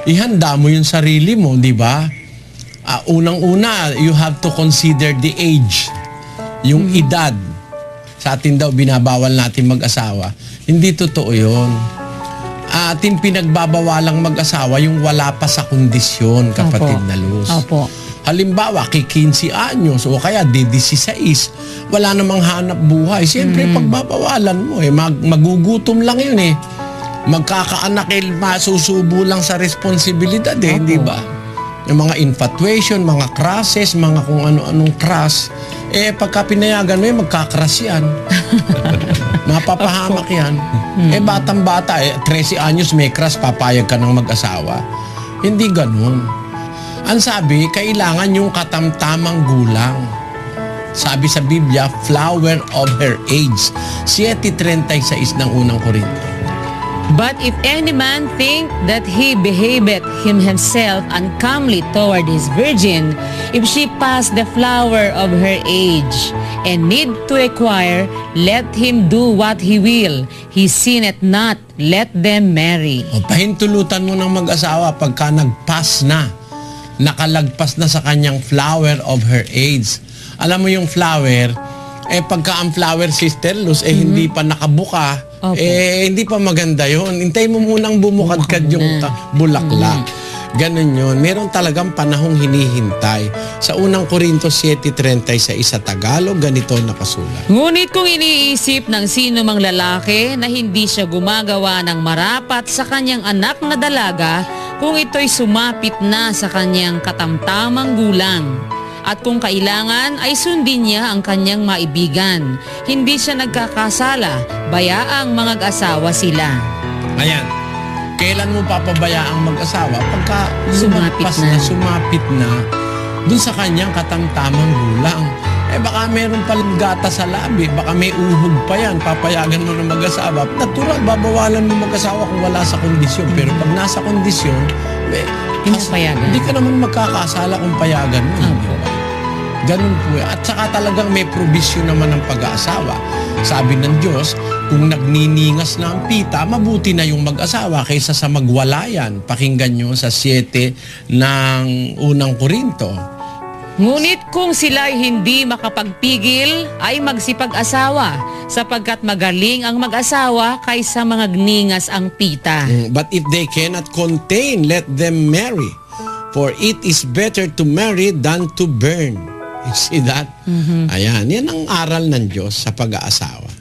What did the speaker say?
ihanda mo yung sarili mo, di ba? Unang-una, you have to consider the age, yung edad. Sa atin daw, binabawal natin mag-asawa. Hindi totoo yun. Ating pinagbabawalang mag-asawa yung wala pa sa kondisyon, kapatid na Luz. Opo. Halimbawa, 15 anyos o kaya 16, wala namang hanap buhay. Siyempre, pagbabawalan mo, magugutom lang yun eh. Magkakaanak, masusubo lang sa responsibilidad eh, di ba? Yung mga infatuation, mga crushes, mga kung ano-anong crush, pagka pinayagan mo magkakrush yan. Mapapahamak yan. Batang-bata, 13 anyos may crush, papayag ka ng mag-asawa. Hindi ganun. Ang sabi, kailangan yung katamtamang gulang. Sabi sa Biblia, flower of her age. 7:36 ng unang Korinto. But if any man think that he behaveth himself uncomely toward his virgin, if she pass the flower of her age, and need to acquire, let him do what he will. He sinneth not, let them marry. Pahintulutan mo ng mag-asawa pagka nag-pass na, nakalagpas na sa kanyang flower of her age. Alam mo yung flower, pagka ang flower, Sister Luz, hindi pa nakabuka, hindi pa maganda yun. Hintay mo munang bumukadkad yung bulaklak. Ganun yun. Meron talagang panahong hinihintay. Sa unang Korinto 7:36 sa Tagalog, ganito nakasulat. Ngunit kung iniisip ng sino mang lalaki na hindi siya gumagawa ng marapat sa kanyang anak na dalaga, kung ito'y sumapit na sa kanyang katamtamang gulang, at kung kailangan ay sundin niya ang kanyang maibigan. Hindi siya nagkakasala, bayaang mag-asawa sila. Ayan. Kailan mo papabayaang mag-asawa? Pagka sumapit na dun sa kanyang katamtamang gulang. Baka meron palang gata sa labi, baka may uhog pa yan, papayagan mo na mag-asawa. Natural, babawalan mo mag-asawa kung wala sa kondisyon. Pero pag nasa kondisyon, hindi ka naman magkakasala kung payagan mo. Ganun po. At saka talagang may provision naman ng pag-aasawa. Sabi ng Diyos, kung nagniningas na ang pita, mabuti na yung mag-asawa kaysa sa magwalayan. Pakinggan nyo sa 7 ng unang Korinto. Ngunit kung sila'y hindi makapagpigil, ay magsipag-asawa, sapagkat magaling ang mag-asawa kaysa mangagningas ang pita. But if they cannot contain, let them marry. For it is better to marry than to burn. You see that? Ayan, yan ang aral ng Diyos sa pag-aasawa.